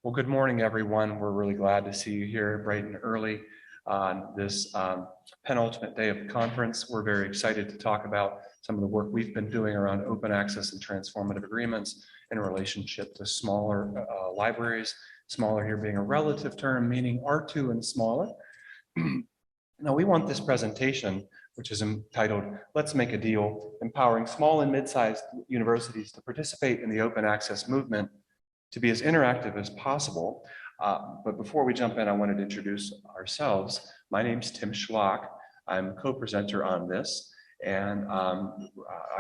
Well, good morning, everyone. We're really glad to see you here bright and early on this penultimate day of the conference. We're very excited to talk about some of the work we've been doing around open access and transformative agreements in relationship to smaller libraries, smaller here being a relative term, meaning R2 and smaller. Now, we want this presentation, which is entitled, Let's Make a Deal, Empowering Small and Mid-Sized Universities to Participate in the Open Access Movement, to be as interactive as possible. But before we jump in, I wanted to introduce ourselves. My name's Tim Schlak. I'm co-presenter on this, and I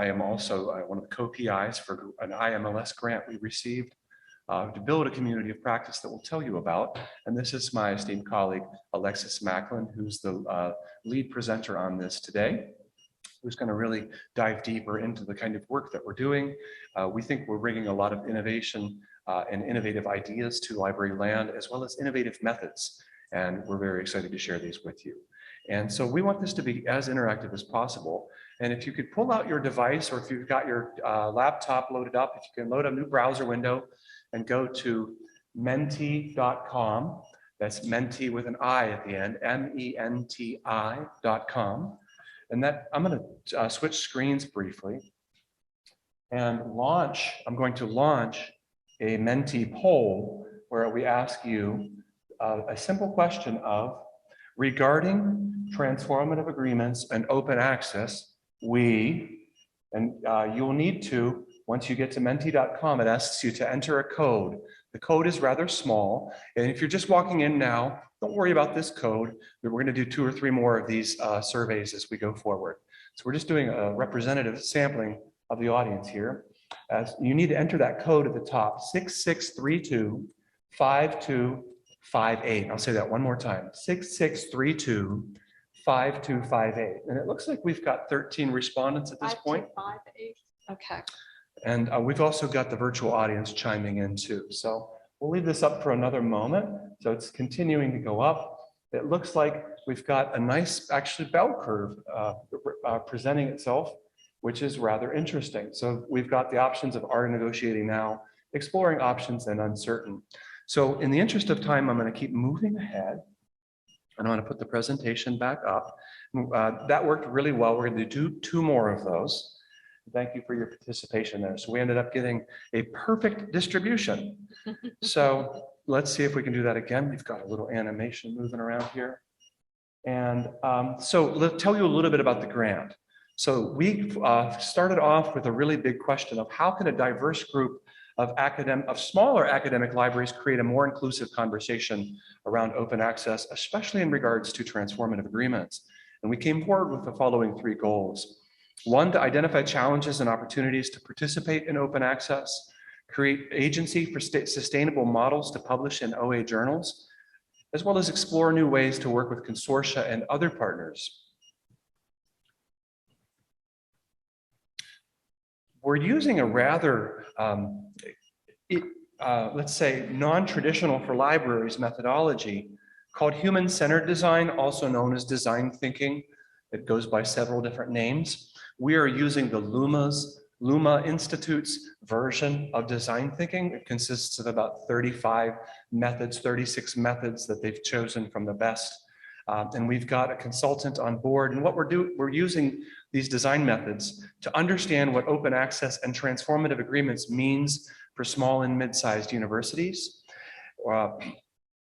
am also one of the co-PIs for an IMLS grant we received to build a community of practice that we'll tell you about. And this is my esteemed colleague, Alexis Macklin, who's the lead presenter on this today, who's going to really dive deeper into the kind of work that we're doing. We think we're bringing a lot of innovation and innovative ideas to library land, as well as innovative methods. And we're very excited to share these with you. And so we want this to be as interactive as possible. And if you could pull out your device, or if you've got your laptop loaded up, if you can load a new browser window and go to menti.com. That's Menti with an I at the end, MENTI.com. And that I'm going to switch screens briefly and launch. I'm going to launch a Menti poll where we ask you a simple question of, regarding transformative agreements and open access, you'll need to, once you get to menti.com, it asks you to enter a code. The code is rather small, and if you're just walking in now, don't worry about this code. We're going to do 2 or 3 more of these surveys as we go forward. So we're just doing a representative sampling of the audience here. As you need to enter that code at the top, 6632-5258. I'll say that one more time, 6632-5258. And it looks like we've got 13 respondents at this point. 5258. Okay. And we've also got the virtual audience chiming in too. So we'll leave this up for another moment. So it's continuing to go up. It looks like we've got a nice, actually, bell curve presenting itself, which is rather interesting. So we've got the options of are negotiating now, exploring options, and uncertain. So in the interest of time, I'm going to keep moving ahead. And I want to put the presentation back up. That worked really well. We're going to do 2 more of those. Thank you for your participation there. So we ended up getting a perfect distribution. So let's see if we can do that again. We've got a little animation moving around here. And so let's tell you a little bit about the grant. So we started off with a really big question of how can a diverse group of smaller academic libraries create a more inclusive conversation around open access, especially in regards to transformative agreements. And we came forward with the following 3 goals. 1, to identify challenges and opportunities to participate in open access, create agency for sustainable models to publish in OA journals, as well as explore new ways to work with consortia and other partners. We're using a rather, let's say, non-traditional for libraries methodology called human-centered design, also known as design thinking. It goes by several different names. We are using the Luma Institute's version of design thinking. It consists of about 35 methods, 36 methods that they've chosen from the best. And we've got a consultant on board. And what we're using these design methods to understand what open access and transformative agreements means for small and mid-sized universities. We're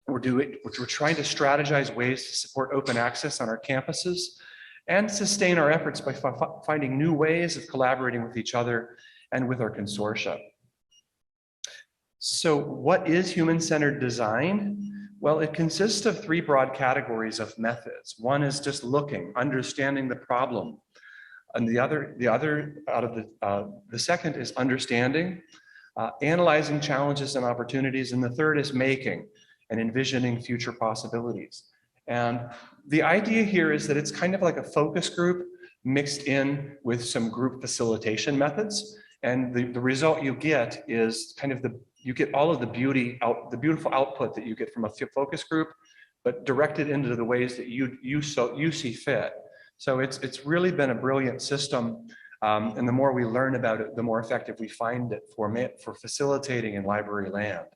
trying to strategize ways to support open access on our campuses and sustain our efforts by finding new ways of collaborating with each other and with our consortia. So what is human-centered design? Well, it consists of 3 broad categories of methods. 1 is just looking, understanding the problem. And the second is understanding, analyzing challenges and opportunities. And the third is making and envisioning future possibilities. And the idea here is that it's kind of like a focus group mixed in with some group facilitation methods. And the result you get is kind of you get all of the beautiful output that you get from a focus group, but directed into the ways that you see fit. So it's really been a brilliant system. And the more we learn about it, the more effective we find it for facilitating in library land.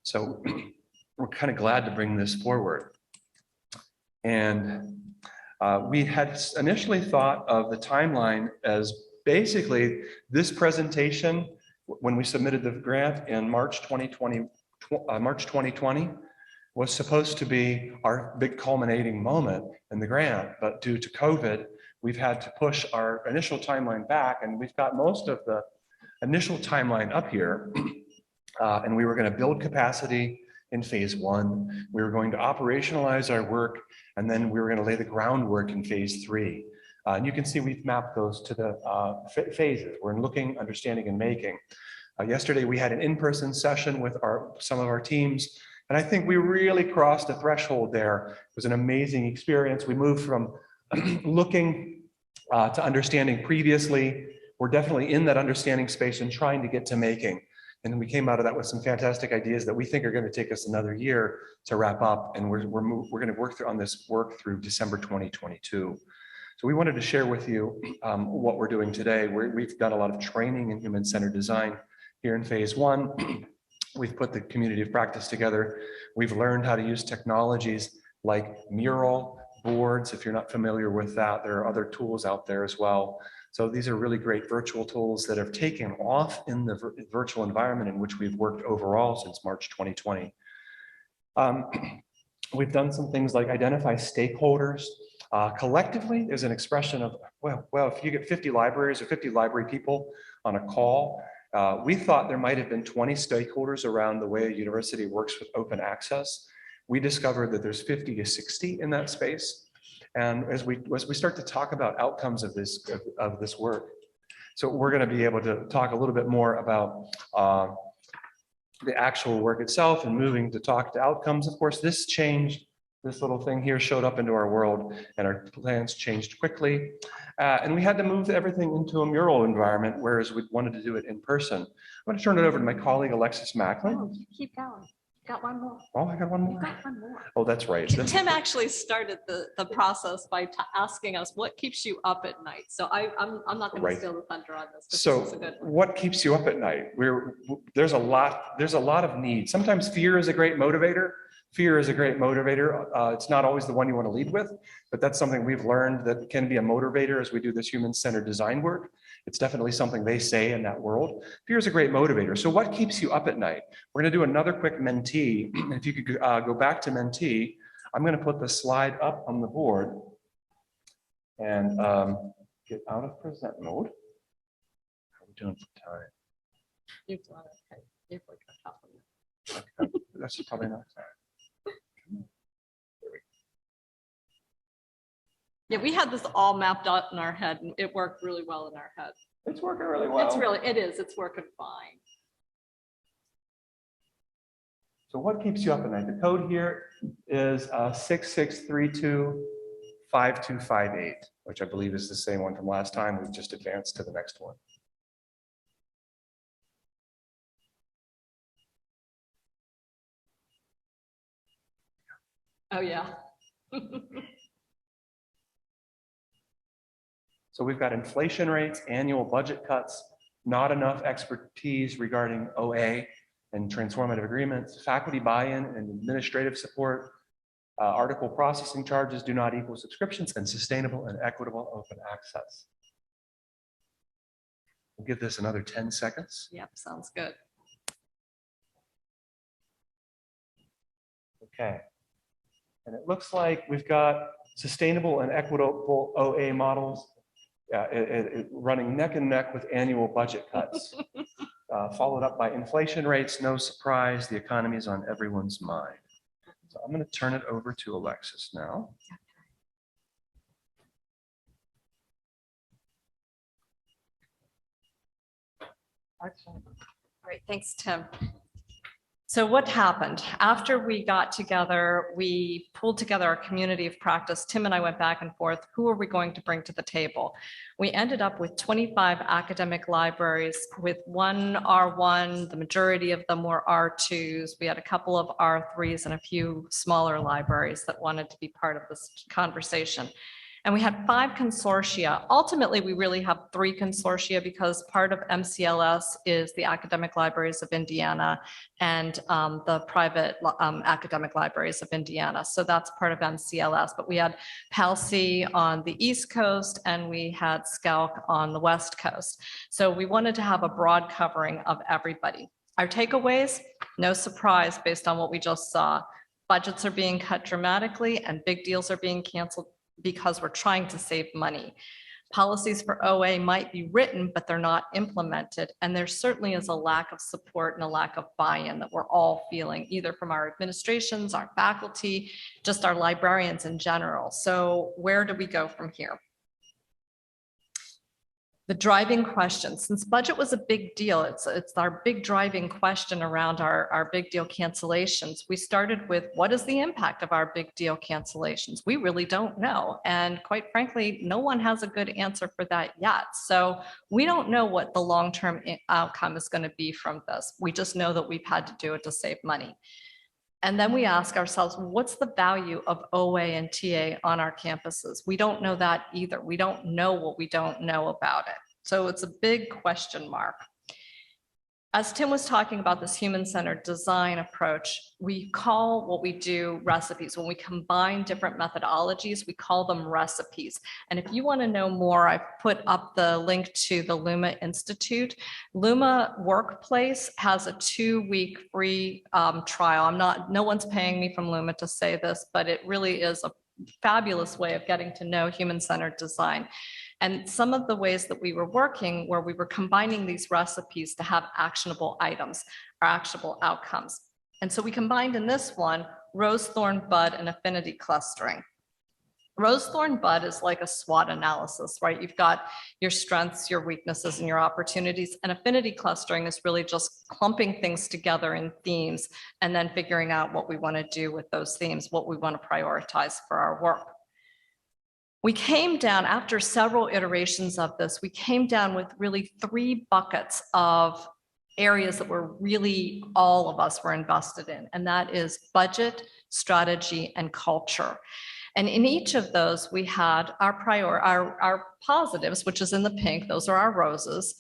So we're kind of glad to bring this forward. And we had initially thought of the timeline as basically this presentation when we submitted the grant in March 2020, was supposed to be our big culminating moment in the grant, but due to COVID, we've had to push our initial timeline back, and we've got most of the initial timeline up here. And we were going to build capacity in phase 1. We were going to operationalize our work, and then we were going to lay the groundwork in phase 3. And you can see we've mapped those to the phases. We're looking, understanding, and making. Yesterday, we had an in-person session with some of our teams, and I think we really crossed a threshold there. It was an amazing experience. We moved from looking to understanding previously. We're definitely in that understanding space and trying to get to making. And we came out of that with some fantastic ideas that we think are going to take us another year to wrap up. And we're going to work on this work through December 2022. So we wanted to share with you what we're doing today. We've done a lot of training in human-centered design here in phase 1. We've put the community of practice together. We've learned how to use technologies like mural boards. If you're not familiar with that, there are other tools out there as well. So these are really great virtual tools that have taken off in the virtual environment in which we've worked overall since March 2020. We've done some things like identify stakeholders. Collectively, there's an expression of, well, if you get 50 libraries or 50 library people on a call, we thought there might have been 20 stakeholders around the way a university works with open access. We discovered that there's 50 to 60 in that space. And as we start to talk about outcomes of this work, so we're going to be able to talk a little bit more about the actual work itself and moving to talk to outcomes. Of course, this changed. This little thing here showed up into our world, and our plans changed quickly. And we had to move everything into a mural environment, whereas we wanted to do it in person. I'm going to turn it over to my colleague, Alexis Macklin. Oh, keep going. Got one more. Oh, I got one more. You got one more. Oh, that's right. Tim actually started the process by asking us what keeps you up at night. So I'm not going to steal the thunder on this. So what keeps you up at night? There's a lot of need. Sometimes fear is a great motivator. Fear is a great motivator. It's not always the one you want to lead with, but that's something we've learned that can be a motivator as we do this human-centered design work. It's definitely something they say in that world. Fear is a great motivator. So what keeps you up at night? We're going to do another quick mentee. If you could go back to mentee, I'm going to put the slide up on the board and get out of present mode. How are we doing for time? You've done it. Okay. You've like a couple of minutes. Okay. That's probably not time. Yeah, we had this all mapped out in our head, and it worked really well in our head. It's working really well. It's working fine. So what keeps you up at night? The code here is 66325258, which I believe is the same one from last time. We've just advanced to the next one. Oh, yeah. So we've got inflation rates, annual budget cuts, not enough expertise regarding OA and transformative agreements, faculty buy-in and administrative support, article processing charges do not equal subscriptions, and sustainable and equitable open access. We'll give this another 10 seconds. Yep, sounds good. Okay. And it looks like we've got sustainable and equitable OA models running neck and neck with annual budget cuts, followed up by inflation rates. No surprise, the economy is on everyone's mind. So I'm going to turn it over to Alexis now. Excellent. Great, thanks, Tim. So what happened? After we got together, we pulled together our community of practice. Tim and I went back and forth. Who are we going to bring to the table? We ended up with 25 academic libraries with one R1. The majority of them were R2s. We had a couple of R3s and a few smaller libraries that wanted to be part of this conversation. And we had 5 consortia. Ultimately, we really have 3 consortia because part of MCLS is the Academic Libraries of Indiana and the private academic libraries of Indiana. So that's part of MCLS. But we had PALC on the East Coast and we had Schlak on the West Coast. So we wanted to have a broad covering of everybody. Our takeaways, no surprise based on what we just saw. Budgets are being cut dramatically and big deals are being canceled because we're trying to save money. Policies for OA might be written, but they're not implemented. And there certainly is a lack of support and a lack of buy-in that we're all feeling, either from our administrations, our faculty, just our librarians in general. So where do we go from here? The driving question, since budget was a big deal, it's our big driving question around our big deal cancellations. We started with what is the impact of our big deal cancellations? We really don't know. And quite frankly, no one has a good answer for that yet. So we don't know what the long-term outcome is going to be from this. We just know that we've had to do it to save money. And then we ask ourselves, what's the value of OA and TA on our campuses? We don't know that either. We don't know what we don't know about it. So it's a big question mark. As Tim was talking about this human-centered design approach, we call what we do recipes. When we combine different methodologies, we call them recipes. And if you want to know more, I've put up the link to the Luma Institute. Luma Workplace has a 2-week free trial. No one's paying me from Luma to say this, but it really is a fabulous way of getting to know human-centered design. And some of the ways that we were working where we were combining these recipes to have actionable items or actionable outcomes. And so we combined in this one, rose, thorn, bud, and affinity clustering. Rose, thorn, bud is like a SWOT analysis, right? You've got your strengths, your weaknesses, and your opportunities. And affinity clustering is really just clumping things together in themes and then figuring out what we want to do with those themes, what we want to prioritize for our work. We came down, after several iterations of this, we came down with really 3 buckets of areas that were really all of us were invested in, and that is budget, strategy, and culture. And in each of those, we had our positives, which is in the pink, those are our roses,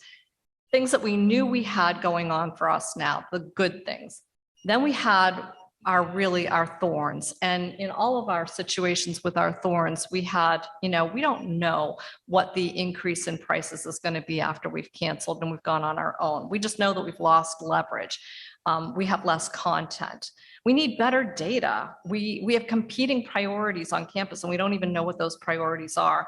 things that we knew we had going on for us now, the good things. Then we had our thorns. And in all of our situations with our thorns, we had, we don't know what the increase in prices is going to be after we've canceled and we've gone on our own. We just know that we've lost leverage. We have less content. We need better data. We have competing priorities on campus and we don't even know what those priorities are.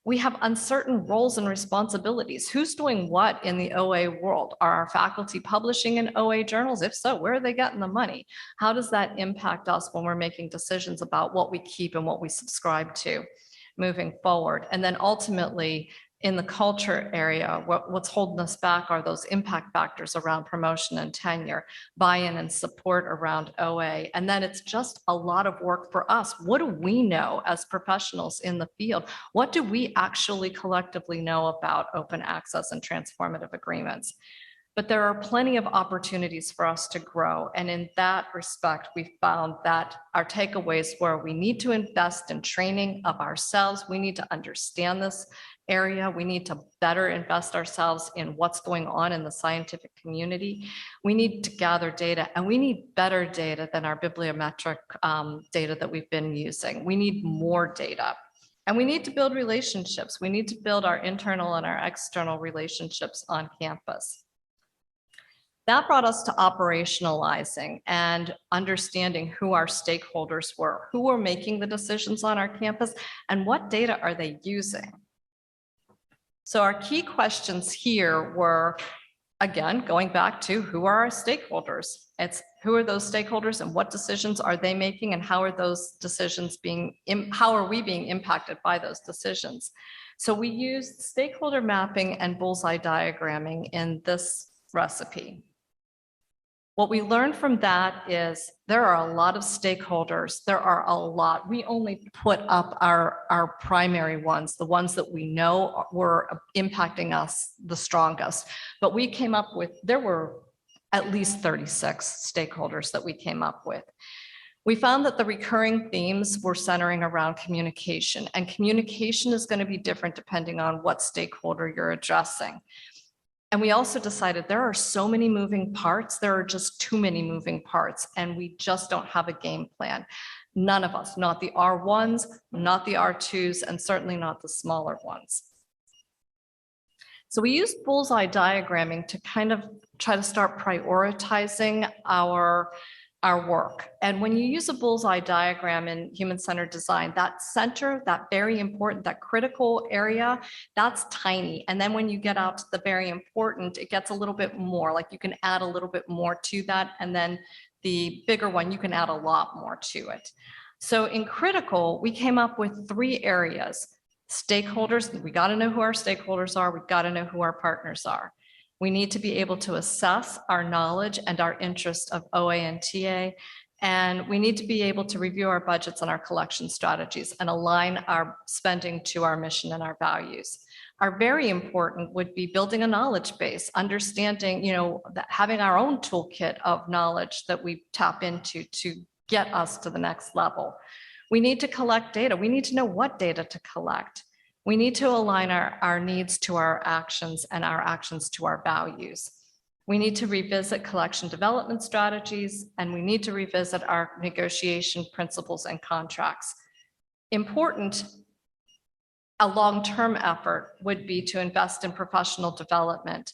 We have uncertain roles and responsibilities. Who's doing what in the OA world? Are our faculty publishing in OA journals? If so, where are they getting the money? How does that impact us when we're making decisions about what we keep and what we subscribe to moving forward? And then ultimately, in the culture area, what's holding us back are those impact factors around promotion and tenure, buy-in and support around OA. And then it's just a lot of work for us. What do we know as professionals in the field? What do we actually collectively know about open access and transformative agreements? But there are plenty of opportunities for us to grow. And in that respect, we found that our takeaways were we need to invest in training of ourselves. We need to understand this area. We need to better invest ourselves in what's going on in the scientific community. We need to gather data and we need better data than our bibliometric data that we've been using. We need more data. And we need to build relationships. We need to build our internal and our external relationships on campus. That brought us to operationalizing and understanding who our stakeholders were, who were making the decisions on our campus, and what data are they using. So our key questions here were, again, going back to who are our stakeholders? It's who are those stakeholders and what decisions are they making and how are those decisions how are we being impacted by those decisions? So we used stakeholder mapping and bullseye diagramming in this recipe. What we learned from that is there are a lot of stakeholders. There are a lot. We only put up our primary ones, the ones that we know were impacting us the strongest. But we came up with, there were at least 36 stakeholders that we came up with. We found that the recurring themes were centering around communication, and communication is going to be different depending on what stakeholder you're addressing. And we also decided there are so many moving parts, there are just too many moving parts, and we just don't have a game plan. None of us, not the R1s, not the R2s, and certainly not the smaller ones. So we used bullseye diagramming to kind of try to start prioritizing our work. And when you use a bullseye diagram in human-centered design, that center, that very important, that critical area, that's tiny. And then when you get out to the very important, it gets a little bit more, like you can add a little bit more to that. And then the bigger one, you can add a lot more to it. So in critical, we came up with 3 areas. Stakeholders, we got to know who our stakeholders are. We've got to know who our partners are. We need to be able to assess our knowledge and our interest of OA and TA, and we need to be able to review our budgets and our collection strategies and align our spending to our mission and our values. Our very important would be building a knowledge base, understanding, that having our own toolkit of knowledge that we tap into to get us to the next level. We need to collect data. We need to know what data to collect. We need to align our needs to our actions and our actions to our values. We need to revisit collection development strategies, and we need to revisit our negotiation principles and contracts. Important, a long-term effort would be to invest in professional development,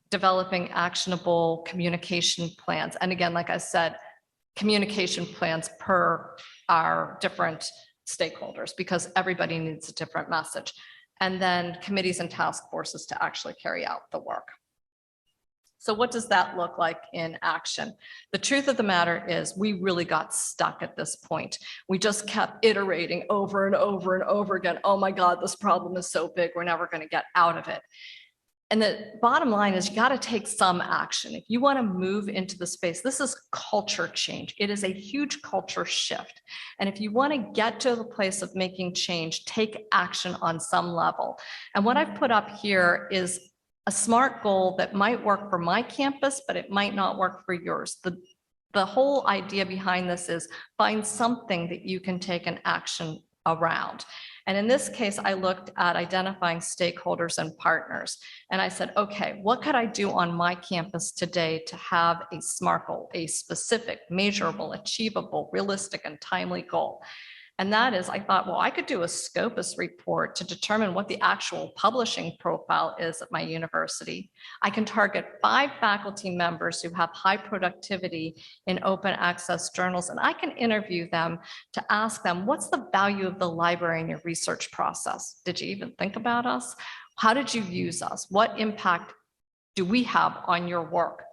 developing actionable communication plans. And again, like I said, communication plans per our different stakeholders, because everybody needs a different message. And then committees and task forces to actually carry out the work. So what does that look like in action? The truth of the matter is we really got stuck at this point. We just kept iterating over and over and over again. Oh my God, this problem is so big, we're never going to get out of it. And the bottom line is you got to take some action. If you want to move into the space, this is culture change. It is a huge culture shift. And if you want to get to the place of making change, take action on some level. And what I've put up here is a SMART goal that might work for my campus, but it might not work for yours. The whole idea behind this is find something that you can take an action around. And in this case, I looked at identifying stakeholders and partners. And I said, okay, what could I do on my campus today to have a SMART goal, a specific, measurable, achievable, realistic, and timely goal? And that is, I thought, well, I could do a Scopus report to determine what the actual publishing profile is at my university. I can target 5 faculty members who have high productivity in open access journals, and I can interview them to ask them, what's the value of the library in your research process? Did you even think about us? How did you use us? What impact do we have on your work?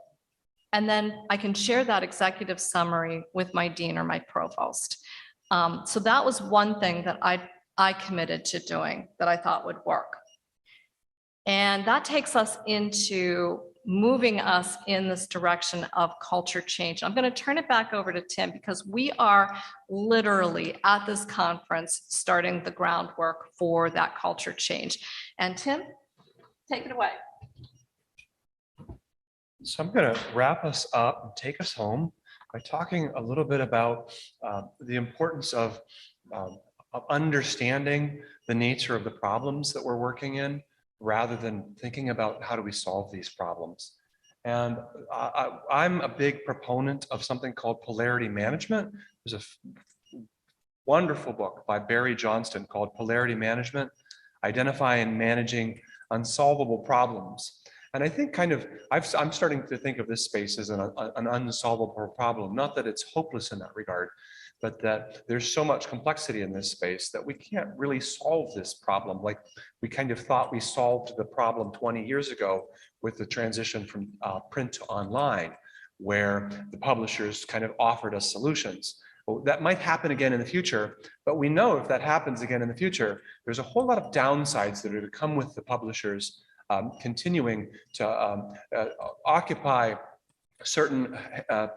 And then I can share that executive summary with my dean or my provost. So that was one thing that I committed to doing that I thought would work. And that takes us into moving us in this direction of culture change. I'm going to turn it back over to Tim, because we are literally at this conference starting the groundwork for that culture change. And Tim, take it away. So I'm going to wrap us up and take us home by talking a little bit about the importance of understanding the nature of the problems that we're working in, rather than thinking about how do we solve these problems. And I'm a big proponent of something called Polarity Management. There's a wonderful book by Barry Johnston called Polarity Management, Identify and Managing Unsolvable Problems. And I think I'm starting to think of this space as an unsolvable problem. Not that it's hopeless in that regard, but that there's so much complexity in this space that we can't really solve this problem like we kind of thought we solved the problem 20 years ago with the transition from print to online, where the publishers kind of offered us solutions. Well, that might happen again in the future, but we know if that happens again in the future, there's a whole lot of downsides that are to come with the publishers continuing to occupy certain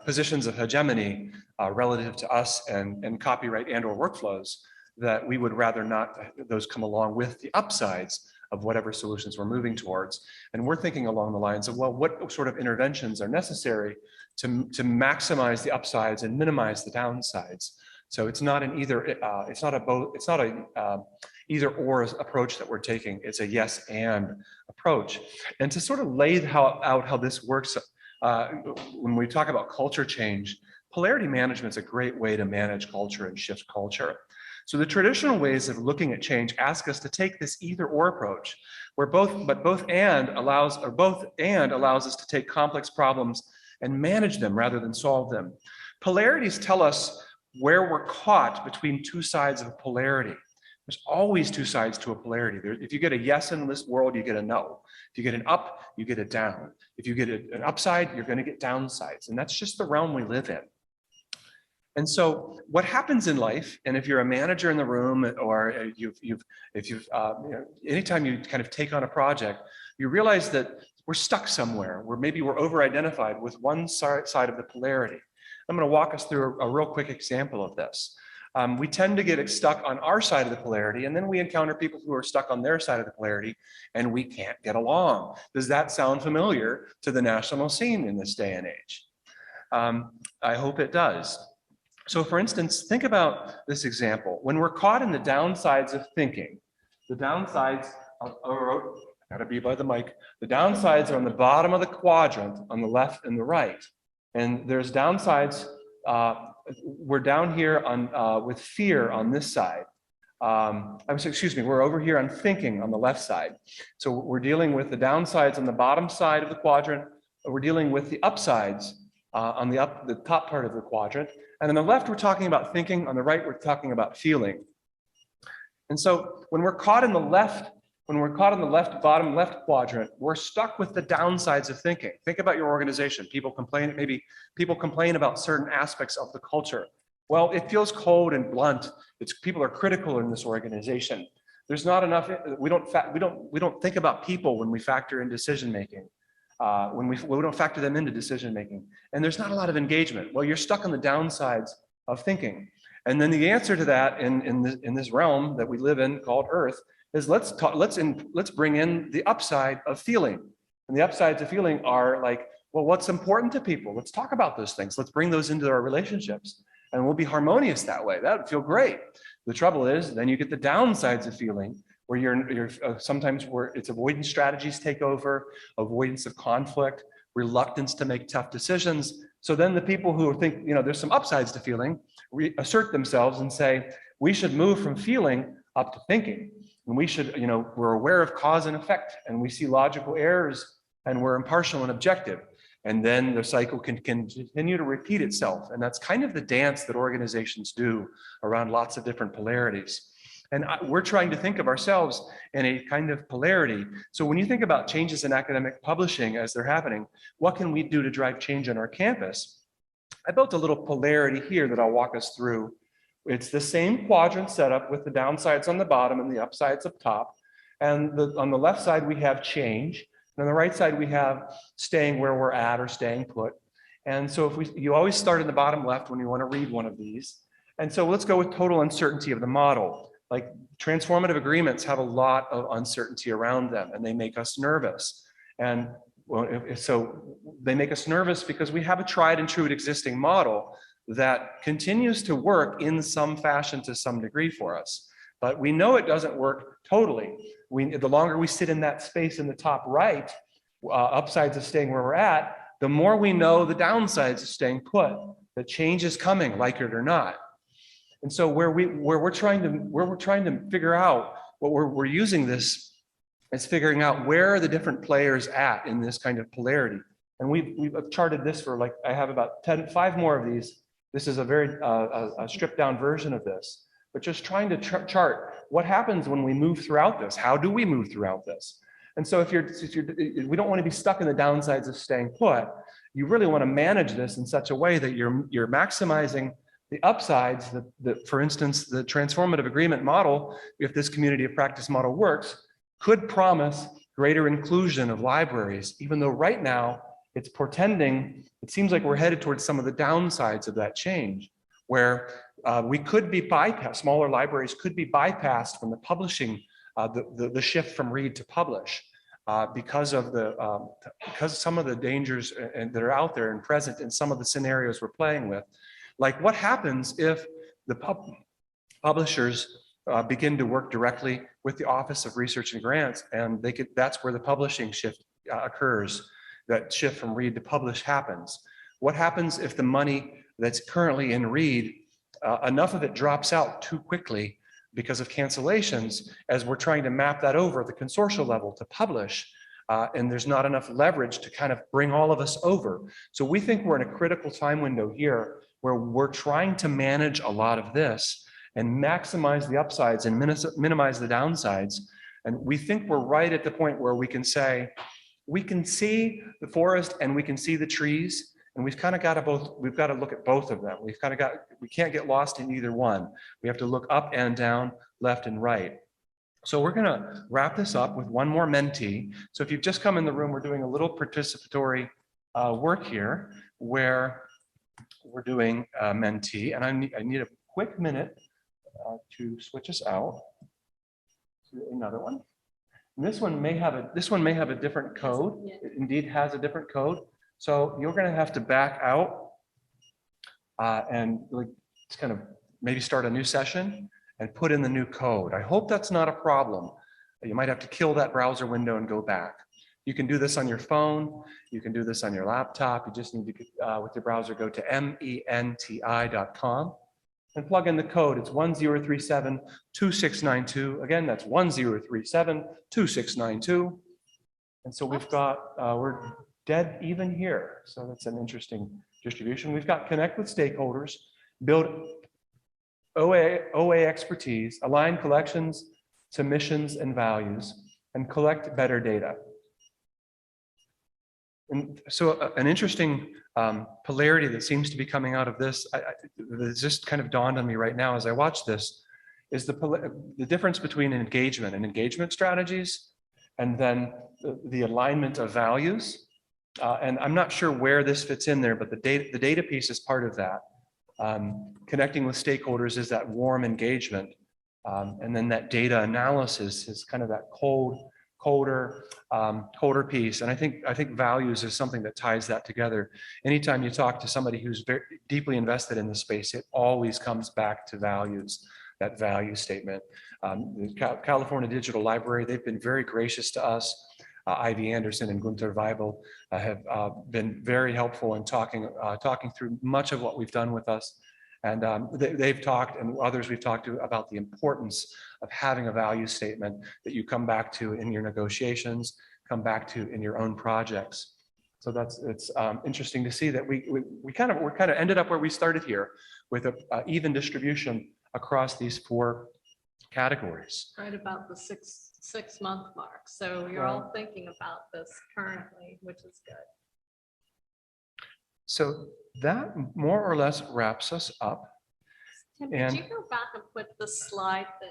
positions of hegemony relative to us and copyright and or workflows, that we would rather not those come along with the upsides of whatever solutions we're moving towards. And we're thinking along the lines of, well, what sort of interventions are necessary to maximize the upsides and minimize the downsides? So it's not an either, it's not a either or approach that we're taking. It's a yes and approach. And to sort of lay out how this works, when we talk about culture change, polarity management is a great way to manage culture and shift culture. So the traditional ways of looking at change ask us to take this either or approach, where both and allows us to take complex problems and manage them rather than solve them. Polarities tell us where we're caught between two sides of a polarity. There's always two sides to a polarity. If you get a yes in this world, you get a no. If you get an up, you get a down. If you get an upside, you're going to get downsides. And that's just the realm we live in. And so what happens in life, and if you're a manager in the room, or anytime you kind of take on a project, you realize that we're stuck somewhere where maybe we're over-identified with one side of the polarity. I'm going to walk us through a real quick example of this. We tend to get stuck on our side of the polarity, and then we encounter people who are stuck on their side of the polarity, and we can't get along. Does that sound familiar to the national scene in this day and age? I hope it does. So for instance, think about this example. When we're caught in the downsides of thinking, the downsides are, gotta be by the mic, the downsides are on the bottom of the quadrant on the left and the right. And there's downsides, we're down here on with fear on this side. We're over here on thinking on the left side. So we're dealing with the downsides on the bottom side of the quadrant. We're dealing with the upsides on the top part of the quadrant. And on the left, we're talking about thinking. On the right, we're talking about feeling. And so when we're caught in the left, bottom left quadrant, we're stuck with the downsides of thinking. Think about your organization. Maybe people complain about certain aspects of the culture. Well, it feels cold and blunt. People are critical in this organization. There's not enough, we don't think about people when we factor in decision making. We don't factor them into decision making, and there's not a lot of engagement. Well, you're stuck on the downsides of thinking, and then the answer to that in this realm that we live in called Earth is let's bring in the upside of feeling, and the upsides of feeling are like, well, what's important to people? Let's talk about those things. Let's bring those into our relationships, and we'll be harmonious that way. That would feel great. The trouble is, then you get the downsides of feeling, where you're sometimes where it's avoidance strategies take over, avoidance of conflict, reluctance to make tough decisions. So then the people who think, there's some upsides to feeling, assert themselves and say, we should move from feeling up to thinking. And we should, we're aware of cause and effect, and we see logical errors, and we're impartial and objective. And then the cycle can continue to repeat itself. And that's kind of the dance that organizations do around lots of different polarities. And we're trying to think of ourselves in a kind of polarity. So when you think about changes in academic publishing as they're happening, what can we do to drive change on our campus? I built a little polarity here that I'll walk us through. It's the same quadrant setup with the downsides on the bottom and the upsides up top. And on the left side, we have change. And on the right side, we have staying where we're at or staying put. And so you always start in the bottom left when you want to read one of these. And so let's go with total uncertainty of the model. Like transformative agreements have a lot of uncertainty around them, and they make us nervous. And so they make us nervous because we have a tried and true existing model that continues to work in some fashion to some degree for us. But we know it doesn't work totally. The longer we sit in that space in the top right, upsides of staying where we're at, the more we know the downsides of staying put. The change is coming, like it or not. And so where we're trying to figure out what we're using this is figuring out where are the different players at in this kind of polarity. And we've charted this for I have about 5 more of these. This is a very a stripped down version of this, but just trying to chart what happens when we move throughout this. How do we move throughout this? And so we don't want to be stuck in the downsides of staying put. You really want to manage this in such a way that you're maximizing the upsides. For instance, the transformative agreement model, if this community of practice model works, could promise greater inclusion of libraries, even though right now it's portending, it seems like we're headed towards some of the downsides of that change, where we could be bypassed, smaller libraries could be bypassed from the publishing the shift from read to publish. Because some of the dangers that are out there and present in some of the scenarios we're playing with. Like what happens if the publishers begin to work directly with the Office of Research and Grants, and that's where the publishing shift occurs. That shift from read to publish happens. What happens if the money that's currently in read, enough of it drops out too quickly because of cancellations, as we're trying to map that over at the consortial level to publish, and there's not enough leverage to kind of bring all of us over. So we think we're in a critical time window here where we're trying to manage a lot of this and maximize the upsides and minimize the downsides. And we think we're right at the point where we can say, we can see the forest and we can see the trees, and we've kind of got to we've got to look at both of them. We can't get lost in either one. We have to look up and down, left and right. So we're gonna wrap this up with one more mentee. So if you've just come in the room, we're doing a little participatory work here where we're doing a mentee, and I need a quick minute to switch us out to another one. And this one may have a different code. It indeed has a different code. So you're going to have to back out and like just kind of maybe start a new session and put in the new code. I hope that's not a problem. You might have to kill that browser window and go back. You can do this on your phone. You can do this on your laptop. You just need to, with your browser, go to menti.com and plug in the code. It's 1037-2692. Again, that's 1037-2692. And so we've got, we're dead even here. So that's an interesting distribution. We've got connect with stakeholders, build OA expertise, align collections to missions and values, and collect better data. And so an interesting polarity that seems to be coming out of this, that just kind of dawned on me right now as I watch this, is the difference between engagement and engagement strategies, and then the alignment of values. And I'm not sure where this fits in there, but the data piece is part of that. Connecting with stakeholders is that warm engagement. And then that data analysis is kind of that colder piece. And I think values is something that ties that together. Anytime you talk to somebody who's very deeply invested in the space, it always comes back to values, that value statement. The California Digital Library, they've been very gracious to us. Ivy Anderson and Gunther Weibel have been very helpful in talking through much of what we've done with us. And they've talked, and others we've talked to, about the importance of having a value statement that you come back to in your negotiations, come back to in your own projects. So it's interesting to see that we're kind of ended up where we started here, with an even distribution across these 4 categories. Right about the six month mark. So you're all thinking about this currently, which is good. So that more or less wraps us up. Tim, And could you go back and put the slide that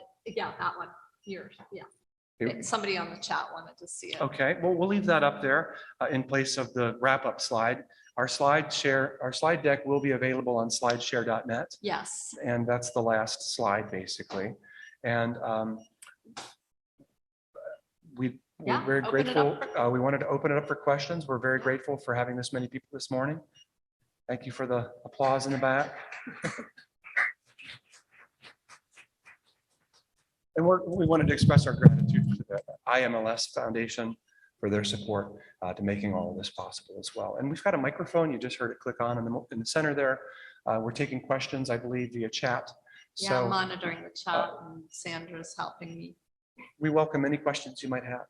one, yours, somebody on the chat wanted to see it. Okay, well, we'll leave that up there in place of the wrap-up slide. Our slide deck will be available on slideshare.net. Yes. And that's the last slide, basically. And we're very grateful. We wanted to open it up for questions. We're very grateful for having this many people this morning. Thank you for the applause in the back. And we wanted to express our gratitude to the IMLS Foundation for their support to making all of this possible as well. And we've got a microphone. You just heard it click on in the center there. We're taking questions, I believe, via chat. Yeah, So, I'm monitoring the chat and Sandra's helping me. We welcome any questions you might have.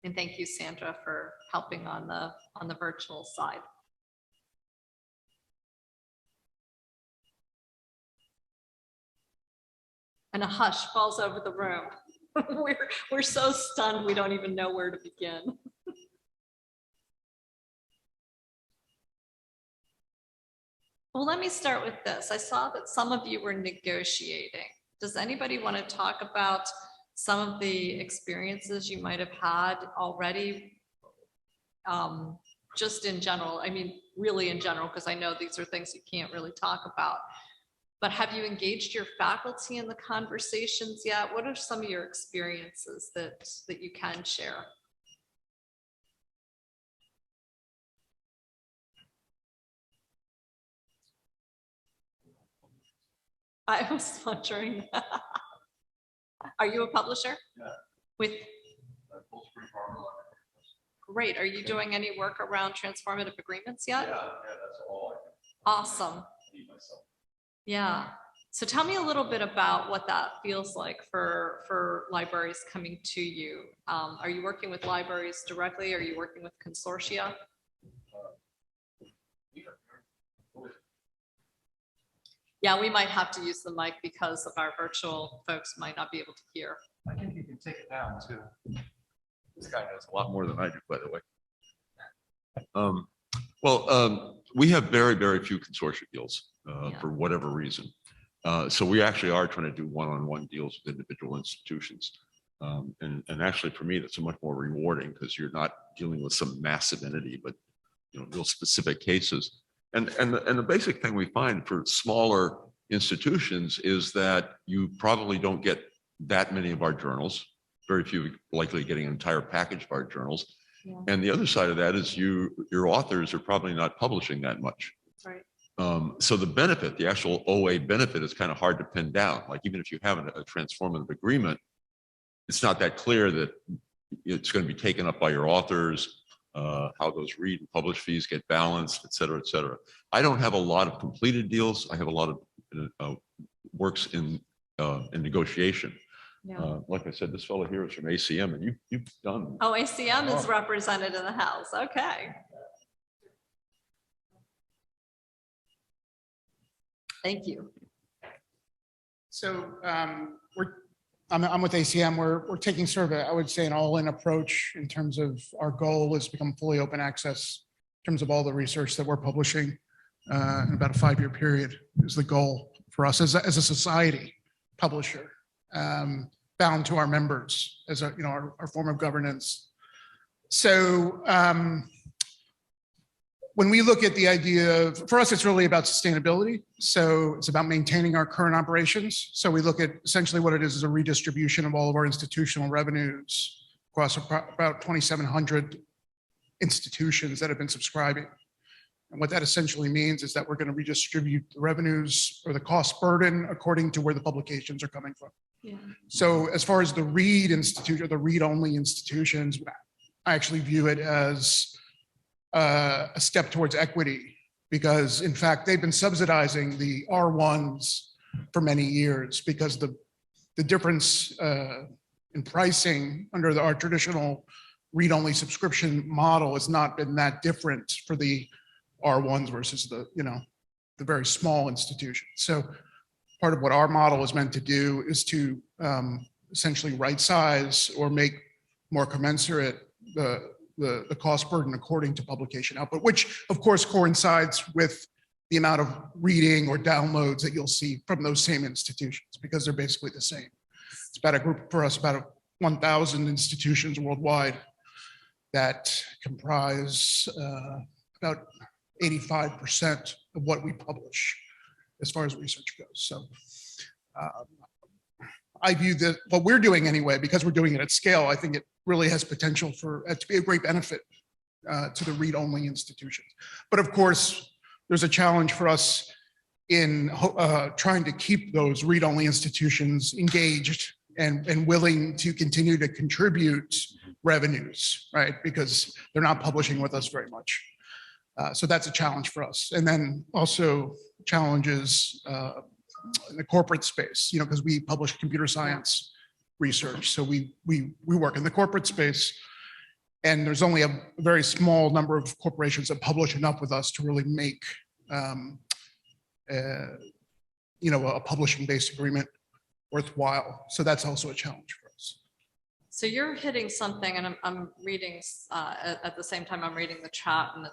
And thank you, Sandra, for helping on the virtual side. And a hush falls over the room. We're so stunned we don't even know where to begin. Well, let me start with this. I saw that some of you were negotiating. Does anybody want to talk about some of the experiences you might have had already? Just in general, I mean, really in general, because I know these are things you can't really talk about. but have you engaged your faculty in the conversations yet? What are some of your experiences that you can share? I was wondering. Are you a publisher? Yeah. With great. Are you doing any work around transformative agreements yet? Yeah, that's all I can Awesome. feed myself. Yeah. So tell me a little bit about what that feels like for libraries coming to you. Are you working with libraries directly? Are you working with consortia? Yeah, we might have to use the mic because of our virtual folks might not be able to hear. I think you can take it down too. This guy knows a lot more than I do, by the way. We have very, very few consortia deals Yeah. for whatever reason. So we actually are trying to do one-on-one deals with individual institutions. And actually for me, that's much more rewarding because you're not dealing with some massive entity, but real specific cases. And the basic thing we find for smaller institutions is that you probably don't get that many of our journals, very few likely getting an entire package of our journals. Yeah. And the other side of that is your authors are probably not publishing that much. Right. So the benefit, the actual OA benefit is kind of hard to pin down. Like even if you have a transformative agreement, it's not that clear that it's going to be taken up by your authors, how those read and publish fees get balanced, et cetera, et cetera. I don't have a lot of completed deals. I have a lot of works in negotiation. Yeah. Like I said, this fellow here is from ACM, and you've done. Oh, ACM is represented in the House. Okay. Thank you. So I'm with ACM. We're taking sort of I would say an all-in approach in terms of our goal is to become fully open access in terms of all the research that we're publishing in about a 5-year period is the goal for us as a society publisher, bound to our members as our form of governance. So when we look at the idea of, for us, it's really about sustainability. So it's about maintaining our current operations. So we look at essentially what it is a redistribution of all of our institutional revenues across about 2,700 institutions that have been subscribing. And what that essentially means is that we're going to redistribute the revenues or the cost burden according to where the publications are coming from. Yeah. So as far as the read institute or the read-only institutions, I actually view it as a step towards equity, because in fact, they've been subsidizing the R1s for many years because the difference in pricing under our traditional read-only subscription model has not been that different for the R1s versus the very small institutions. So part of what our model is meant to do is to essentially right size or make more commensurate the cost burden according to publication output, which of course coincides with the amount of reading or downloads that you'll see from those same institutions, because they're basically the same. It's about a group for us, about 1,000 institutions worldwide that comprise about 85% of what we publish as far as research goes. So I view that what we're doing anyway, because we're doing it at scale, I think it really has potential for it to be a great benefit to the read-only institutions. But of course, there's a challenge for us in trying to keep those read-only institutions engaged and willing to continue to contribute revenues, right? Because they're not publishing with us very much. So that's a challenge for us. And then also challenges in the corporate space, because we publish computer science research. So we work in the corporate space, and there's only a very small number of corporations that publish enough with us to really make a publishing-based agreement worthwhile. So that's also a challenge for us. So you're hitting something, and I'm reading at the same time I'm reading the chat, and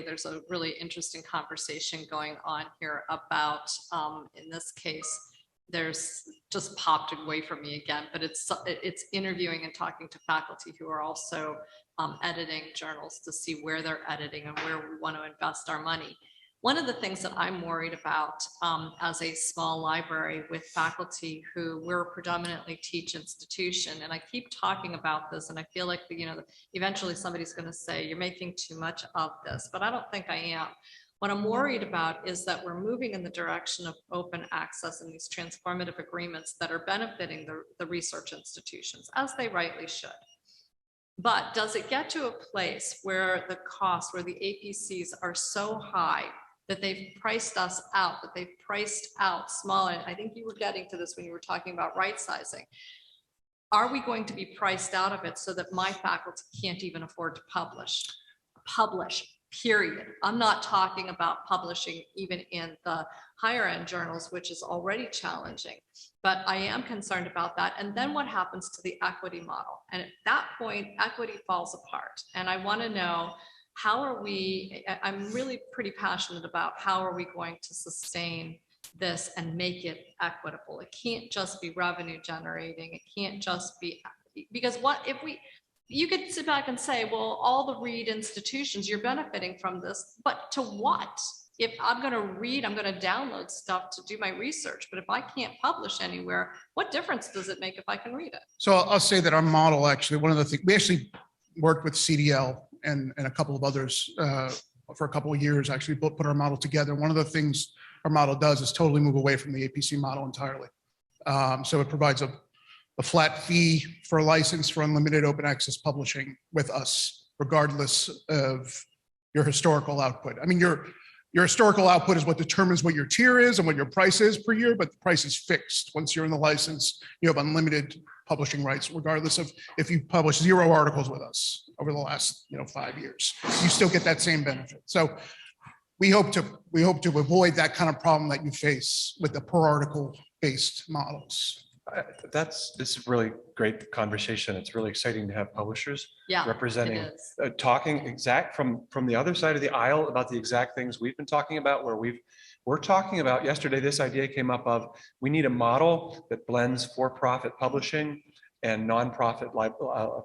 there's a really interesting conversation going on here about, in this case, there's just popped away from me again, but it's interviewing and talking to faculty who are also editing journals to see where they're editing and where we want to invest our money. One of the things that I'm worried about as a small library with faculty who we're a predominantly teach institution, and I keep talking about this, and I feel like, eventually somebody's going to say, you're making too much of this, but I don't think I am. What I'm worried about is that we're moving in the direction of open access and these transformative agreements that are benefiting the research institutions, as they rightly should. But does it get to a place where the costs, where the APCs are so high that they've priced us out, that they've priced out small, and I think you were getting to this when you were talking about right sizing. Are we going to be priced out of it so that my faculty can't even afford to publish, period? I'm not talking about publishing even in the higher end journals, which is already challenging, but I am concerned about that. And then what happens to the equity model? And at that point, equity falls apart. And I want to know, how are we, I'm really pretty passionate about how are we going to sustain this and make it equitable? It can't just be revenue generating. It can't just be, because what if you could sit back and say, well, all the read institutions, you're benefiting from this, but to what? If I'm going to read, I'm going to download stuff to do my research, but if I can't publish anywhere, what difference does it make if I can read it? So I'll say that our model, actually, one of the things, we actually worked with CDL and a couple of others for a couple of years, actually put our model together. One of the things our model does is totally move away from the APC model entirely. So it provides a flat fee for a license for unlimited open access publishing with us, regardless of your historical output. I mean, your historical output is what determines what your tier is and what your price is per year, but the price is fixed. Once you're in the license, you have unlimited publishing rights, regardless of if you publish 0 articles with us over the last 5 years. You still get that same benefit. So we hope to avoid that kind of problem that you face with the per article based models. This is really great conversation. It's really exciting to have publishers representing, talking from the other side of the aisle about the exact things we've been talking about, where we're talking about. Yesterday, this idea came up of, we need a model that blends for-profit publishing and nonprofit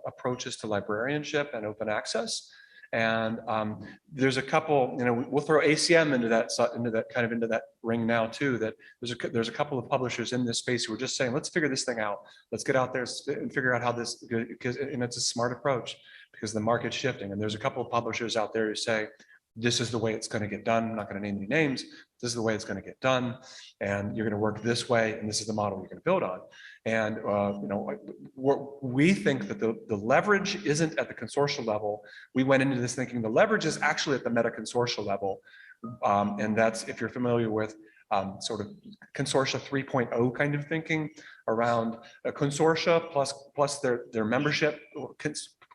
approaches to librarianship and open access. And there's a couple, we'll throw ACM into that ring now too, that there's a couple of publishers in this space who are just saying, let's figure this thing out. Let's get out there and figure out how this, because it's a smart approach because the market's shifting. And there's a couple of publishers out there who say, this is the way it's going to get done. I'm not going to name any names. This is the way it's going to get done. And you're going to work this way. And this is the model you're going to build on. And, we think that the leverage isn't at the consortial level. We went into this thinking the leverage is actually at the meta consortial level. And that's, if you're familiar with sort of consortia 3.0 kind of thinking around a consortia plus their membership,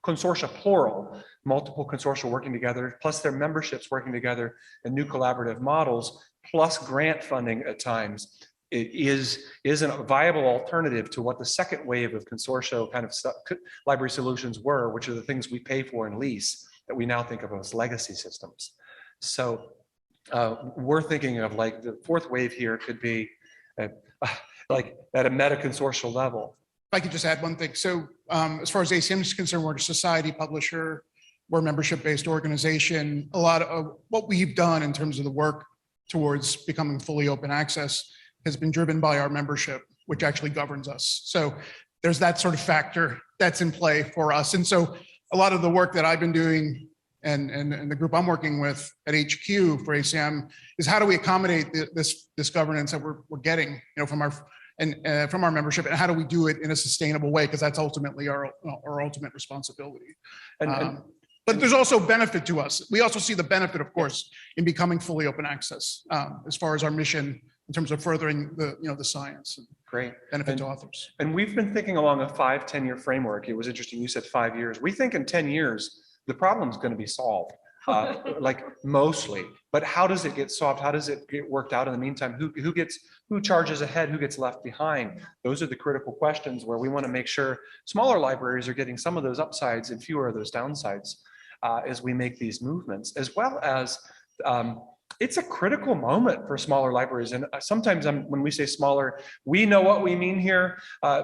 consortia plural, multiple consortia working together, plus their memberships working together in new collaborative models, plus grant funding at times. It is a viable alternative to what the second wave of consortia kind of library solutions were, which are the things we pay for and lease that we now think of as legacy systems. So we're thinking of like the fourth wave here could be like at a meta consortial level. If I could just add one thing. So as far as ACM is concerned, we're a society publisher, we're a membership-based organization. A lot of what we've done in terms of the work towards becoming fully open access has been driven by our membership, which actually governs us. So there's that sort of factor that's in play for us. And so a lot of the work that I've been doing and the group I'm working with at HQ for ACM is how do we accommodate this governance that we're getting, from our membership, and how do we do it in a sustainable way? Because that's ultimately our ultimate responsibility. But there's also benefit to us. We also see the benefit, of course, in becoming fully open access as far as our mission in terms of furthering the science and great benefit to authors. And we've been thinking along a 5-10 year framework. It was interesting. You said 5 years. We think in 10 years, the problem is going to be solved, like mostly. But how does it get solved? How does it get worked out in the meantime? Who charges ahead? Who gets left behind? Those are the critical questions where we want to make sure smaller libraries are getting some of those upsides and fewer of those downsides as we make these movements, as well as it's a critical moment for smaller libraries. And sometimes when we say smaller, we know what we mean here.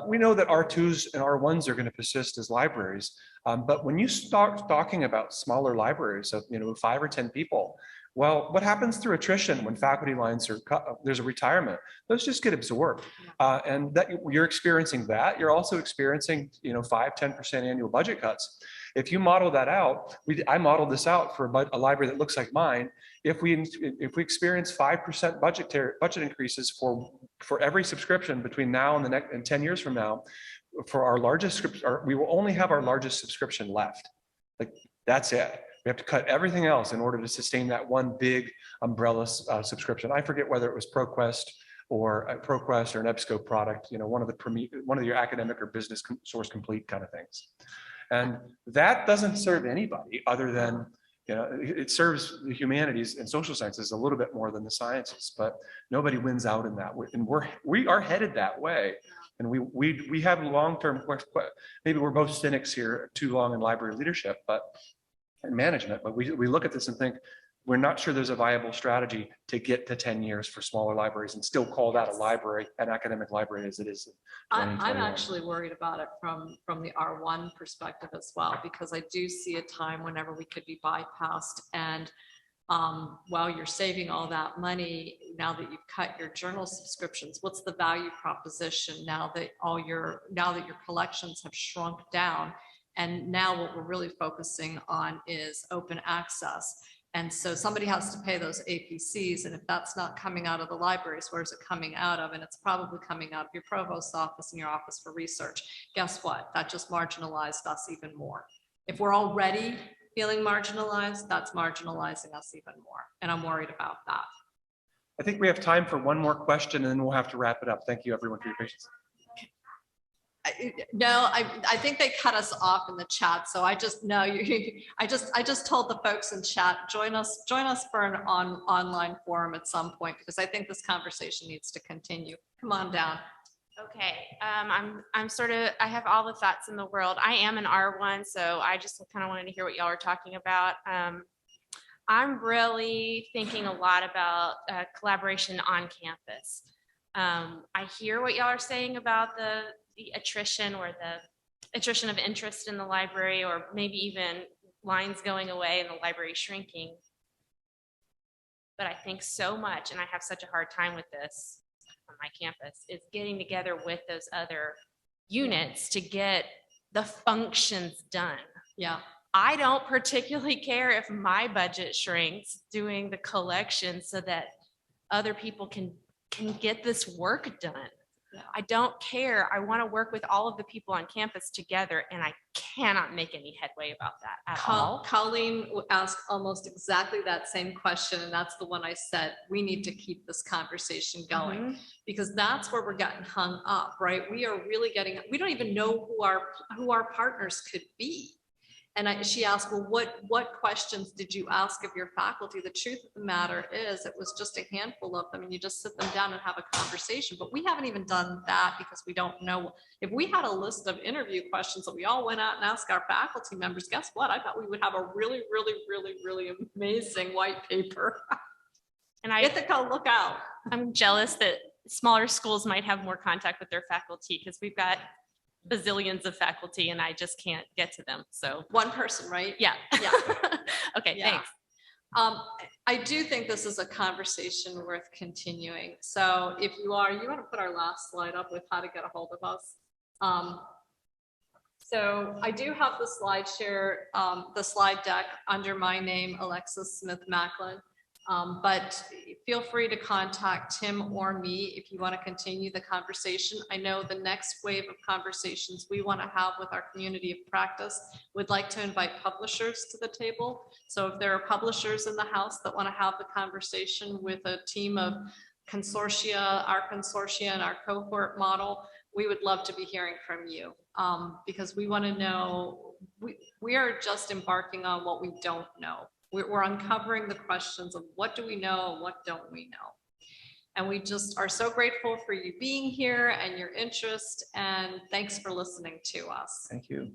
We know that R2s and R1s are going to persist as libraries. But when you start talking about smaller libraries of 5 or 10 people, Well, what happens through attrition when faculty lines are cut, there's a retirement, those just get absorbed. And that you're experiencing that, you're also experiencing, 5–10% annual budget cuts. If you model that out, I modeled this out for a library that looks like mine. If we experience 5% budget increases for every subscription between now and the next and 10 years from now, for our largest we will only have our largest subscription left. Like, that's it. We have to cut everything else in order to sustain that one big umbrella subscription. I forget whether it was ProQuest or an EBSCO product, one of your academic or business source complete kind of things. And that doesn't serve anybody other than, it serves the humanities and social sciences a little bit more than the sciences, but nobody wins out in that. And we are headed that way. And we have long-term, maybe we're both cynics here too long in library leadership, and management, but we look at this and think, we're not sure there's a viable strategy to get to 10 years for smaller libraries and still call that a library, an academic library as it is. I'm actually worried about it from the R1 perspective as well, because I do see a time whenever we could be bypassed. And while you're saving all that money, now that you've cut your journal subscriptions, what's the value proposition now that your collections have shrunk down? And now what we're really focusing on is open access. And so somebody has to pay those APCs. And if that's not coming out of the libraries, where's it coming out of? And it's probably coming out of your provost's office and your office for research. Guess what? That just marginalized us even more. If we're already feeling marginalized, that's marginalizing us even more. And I'm worried about that. I think we have time for one more question and then we'll have to wrap it up. Thank you everyone for your patience. No, I think they cut us off in the chat. So I just told the folks in chat, join us for an online forum at some point, because I think this conversation needs to continue. Come on down. Okay, I have all the thoughts in the world. I am an R1, so I just kind of wanted to hear what y'all are talking about. I'm really thinking a lot about collaboration on campus. I hear what y'all are saying about the attrition or the attrition of interest in the library, or maybe even lines going away and the library shrinking. But I think so much, and I have such a hard time with this on my campus, is getting together with those other units to get the functions done. Yeah. I don't particularly care if my budget shrinks doing the collection so that other people can get this work done. Yeah. I don't care. I want to work with all of the people on campus together, and I cannot make any headway about that at all. Colleen asked almost exactly that same question, and that's the one I said, we need to keep this conversation going, because that's where we're getting hung up, right? We are really we don't even know who our partners could be. And she asked, well, what questions did you ask of your faculty? The truth of the matter is, it was just a handful of them, and you just sit them down and have a conversation. But we haven't even done that because we don't know. If we had a list of interview questions that we all went out and asked our faculty members, guess what? I thought we would have a really, really, really, really amazing white paper. And Ithaca, look out. I'm jealous that smaller schools might have more contact with their faculty, because we've got bazillions of faculty and I just can't get to them. So one person, right? Yeah. Yeah. Okay, yeah. Thanks. I do think this is a conversation worth continuing. So if you want to put our last slide up with how to get a hold of us. So I do have the Slideshare, the slide deck under my name, Alexis Smith Macklin. But feel free to contact Tim or me if you want to continue the conversation. I know the next wave of conversations we want to have with our community of practice would like to invite publishers to the table. So if there are publishers in the house that want to have the conversation with a team of consortia, our consortia and our cohort model, we would love to be hearing from you, because we want to know, we are just embarking on what we don't know. We're uncovering the questions of what do we know and what don't we know. And we just are so grateful for you being here and your interest, and thanks for listening to us. Thank you.